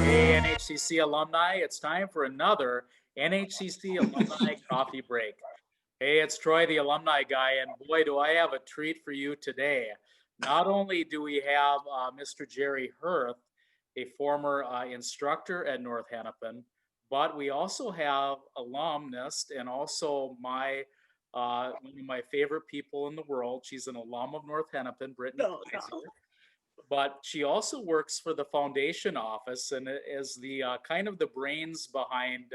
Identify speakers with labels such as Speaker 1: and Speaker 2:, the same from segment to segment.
Speaker 1: Hey, NHCC alumni, it's time for another NHCC alumni coffee break. Hey, it's Troy, the alumni guy, and boy, do I have a treat for you today. Not only do we have Mr. Gerry Huerth, a former instructor at North Hennepin, but we also have alumnus and also one of my favorite people in the world. She's an alum of North Hennepin, Brittany
Speaker 2: No,
Speaker 1: Kaiser,
Speaker 2: no.
Speaker 1: but she also works for the foundation office and is the kind of the brains behind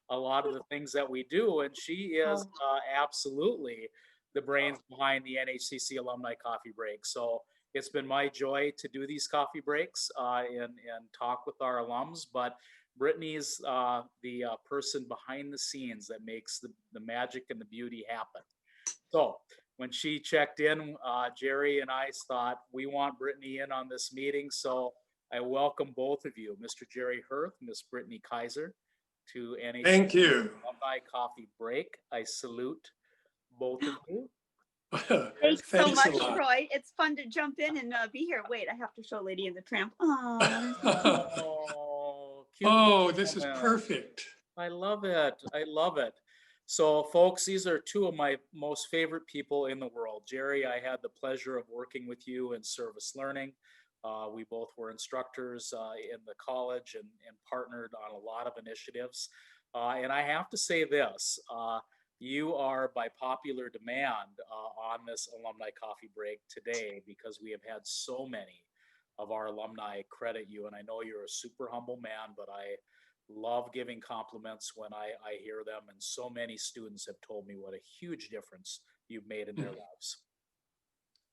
Speaker 1: a lot of the things that we do. And she is
Speaker 2: Oh,
Speaker 1: absolutely the brains behind the NHCC alumni coffee break. So it's been my joy to do these coffee breaks and talk with our alums. But Brittany's the person behind the scenes that makes the magic and the beauty happen. So when she checked in, Gerry and I thought we want Brittany in on this meeting. So I welcome both of you, Mr. Gerry Huerth, Miss Brittany Kaiser, to NHC
Speaker 3: Thank you.
Speaker 1: Alumni Coffee Break. I salute both of you.
Speaker 2: thanks so
Speaker 3: Thanks a
Speaker 2: much,
Speaker 3: lot.
Speaker 2: Troy. It's fun to jump in and be here. Wait, I have to show Lady and the Tramp.
Speaker 1: Oh, cute
Speaker 3: Oh, this is
Speaker 1: moment.
Speaker 3: perfect.
Speaker 1: I love it. I love it. So, folks, these are two of my most favorite people in the world. Gerry, I had the pleasure of working with you in service learning. We both were instructors in the college and partnered on a lot of initiatives. And I have to say this, you are by popular demand on this alumni coffee break today because we have had so many of our alumni credit you. And I know you're a super humble man, but I love giving compliments when I hear them. And so many students have told me what a huge difference you've made in their lives.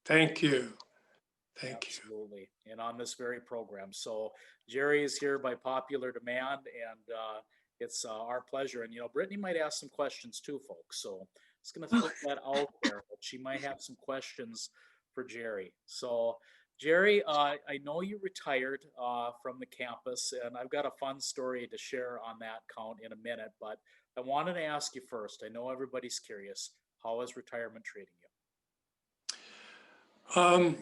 Speaker 3: Thank you. Thank you.
Speaker 1: Absolutely. And on this very program. So Gerry is here by popular demand, and it's our pleasure. And, you know, Brittany might ask some questions too, folks. So it's going to throw that out there, but she might have some questions for Gerry. So Gerry, I know you retired from the campus, and I've got a fun story to share on that count in a minute, but I wanted to ask you first. I know everybody's curious. How is retirement treating you?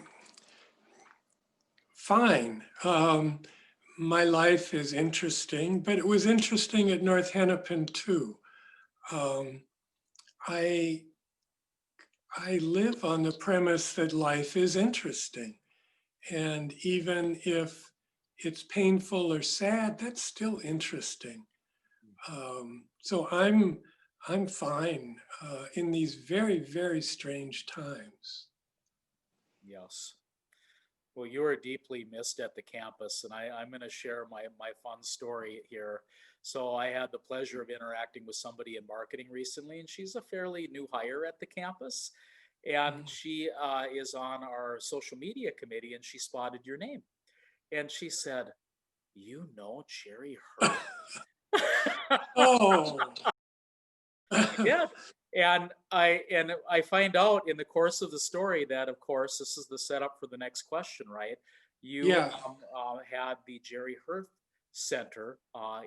Speaker 3: Fine. My life is interesting, but it was interesting at North Hennepin too. I live on the premise that life is interesting. And even if it's painful or sad, that's still interesting. So I'm fine in these very, very strange times.
Speaker 1: Yes. Well, you are deeply missed at the campus, and I'm going to share my fun story here. So I had the pleasure of interacting with somebody in marketing recently, and she's a fairly new hire at the campus. And she is on our social media committee, and she spotted your name. And she said, "You know Gerry Huerth?"
Speaker 3: Oh,
Speaker 1: Yeah. And I find out in the course of the story that, of course, this is the setup for the next question, right? You
Speaker 3: yeah,
Speaker 1: had the Gerry Huerth Center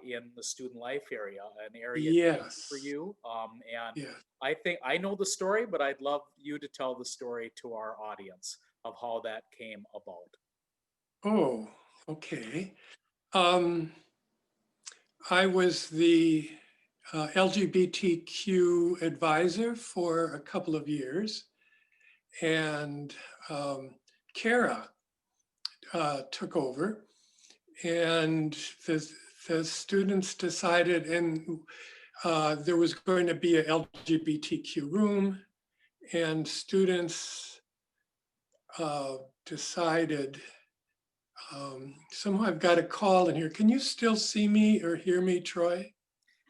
Speaker 1: in the student life area, an area for
Speaker 3: yes,
Speaker 1: you. And
Speaker 3: yeah.
Speaker 1: I think I know the story, but I'd love you to tell the story to our audience of how that came about.
Speaker 3: Oh, okay. I was the LGBTQ advisor for a couple of years, and Kara took over, and the students decided, and there was going to be a LGBTQ room, and students decided, somehow I've got a call in here. Can you still see me or hear me, Troy?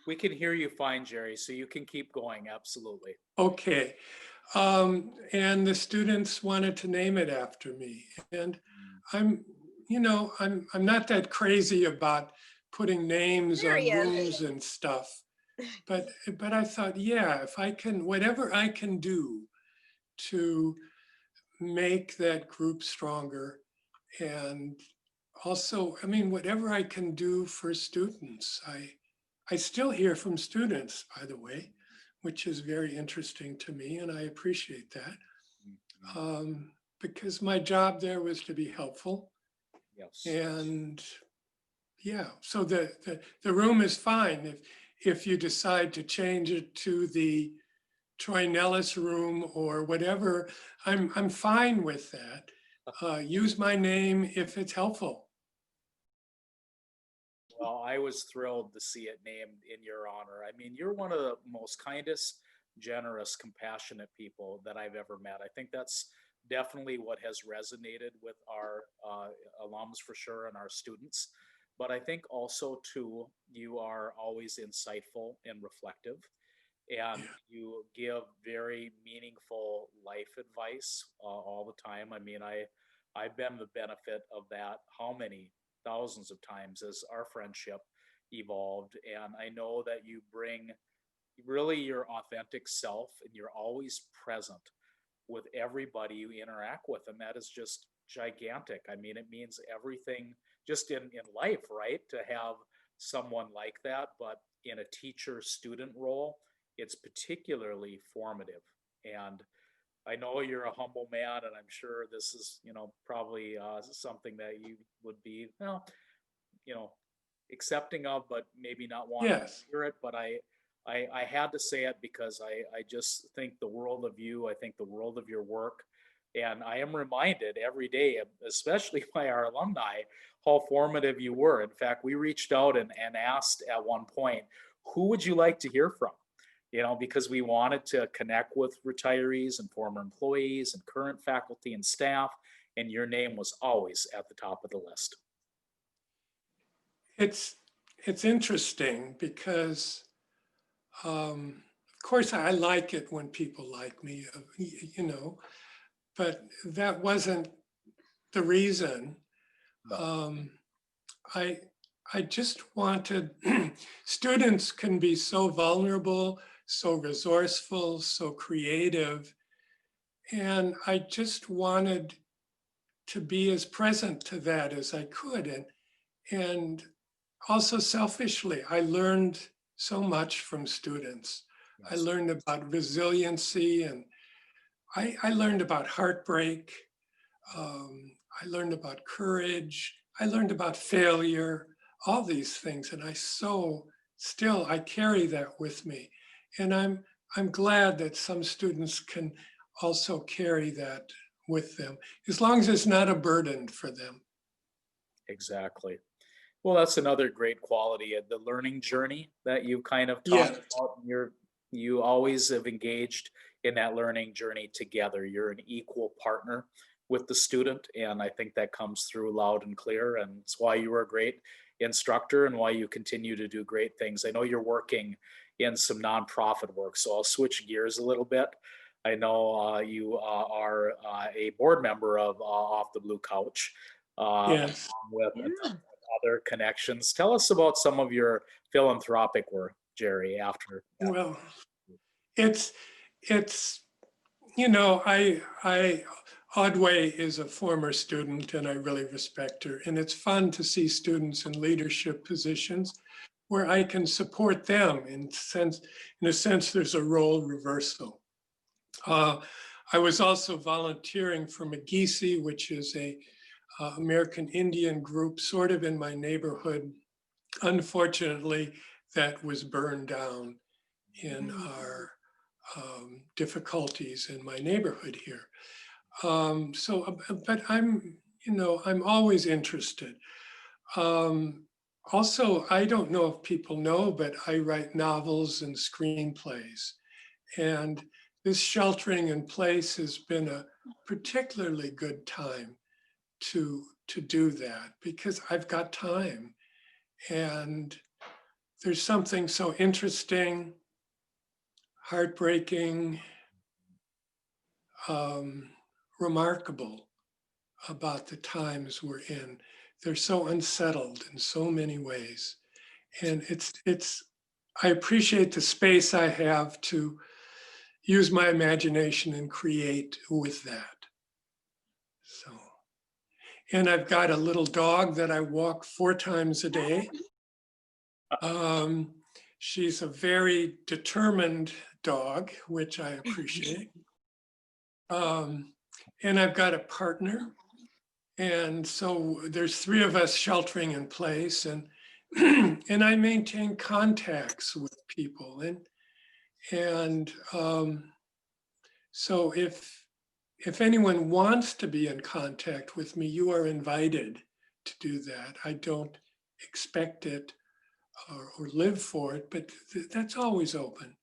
Speaker 1: We can hear you fine, Gerry, so you can keep going. Absolutely.
Speaker 3: Okay. And the students wanted to name it after me. And I'm, I'm not that crazy about putting names
Speaker 2: There
Speaker 3: on
Speaker 2: he is.
Speaker 3: rooms and stuff. But I thought, yeah, if I can, whatever I can do to make that group stronger, and also, I mean, whatever I can do for students. I still hear from students, by the way, which is very interesting to me, and I appreciate that. Because my job there was to be helpful.
Speaker 1: Yes.
Speaker 3: And yeah, so the room is fine. If you decide to change it to the Troy Nellis room or whatever, I'm fine with that. Use my name if it's helpful.
Speaker 1: Well, I was thrilled to see it named in your honor. I mean, you're one of the most kindest, generous, compassionate people that I've ever met. I think that's definitely what has resonated with our alums for sure and our students. But I think also too, you are always insightful and reflective, and
Speaker 3: Yeah.
Speaker 1: you give very meaningful life advice all the time. I mean, I've been the benefit of that how many thousands of times as our friendship evolved, and I know that you bring really your authentic self, and you're always present with everybody you interact with, and that is just gigantic. I mean, it means everything just in life, right? To have someone like that, but in a teacher student role, it's particularly formative. And I know you're a humble man, and I'm sure this is, probably something that you would be, well, you know, accepting of, but maybe not wanting to
Speaker 3: Yes.
Speaker 1: hear it. But I had to say it because I just think the world of you. I think the world of your work. And I am reminded every day, especially by our alumni, how formative you were. In fact, we reached out and asked at one point, who would you like to hear from? Because we wanted to connect with retirees and former employees and current faculty and staff, and your name was always at the top of the list.
Speaker 3: It's interesting because, of course, I like it when people like me, but that wasn't the reason. I just wanted, students can be so vulnerable, so resourceful, so creative. And I just wanted to be as present to that as I could. And also selfishly, I learned so much from students. I
Speaker 1: Yes.
Speaker 3: learned about resiliency, and I learned about heartbreak. I learned about courage. I learned about failure, all these things. And I carry that with me. And I'm glad that some students can also carry that with them, as long as it's not a burden for them.
Speaker 1: Exactly. Well, that's another great quality of the learning journey that you kind of talked
Speaker 3: Yes.
Speaker 1: about. You always have engaged in that learning journey together. You're an equal partner with the student, and I think that comes through loud and clear. And it's why you were a great instructor and why you continue to do great things. I know you're working in some nonprofit work, so I'll switch gears a little bit. I know you are a board member of Off the Blue Couch.
Speaker 3: Yes.
Speaker 1: With
Speaker 2: Yeah.
Speaker 1: other connections. Tell us about some of your philanthropic work, Gerry, after.
Speaker 3: Well, it's I Audway is a former student and I really respect her. And it's fun to see students in leadership positions where I can support them in a sense, there's a role reversal. I was also volunteering for McGeesee, which is a American Indian group sort of in my neighborhood. Unfortunately, that was burned down in our difficulties in my neighborhood here. But I'm always interested. Also, I don't know if people know, but I write novels and screenplays. And this sheltering in place has been a particularly good time to do that because I've got time. And there's something so interesting, heartbreaking, remarkable about the times we're in. They're so unsettled in so many ways. And I appreciate the space I have to use my imagination and create with that. So, and I've got a little dog that I walk 4 times a day. She's a very determined dog, which I appreciate. And I've got a partner. And so there's 3 of us sheltering in place, and and I maintain contacts with people. And so if anyone wants to be in contact with me, you are invited to do that. I don't expect it or live for it, but that's always open.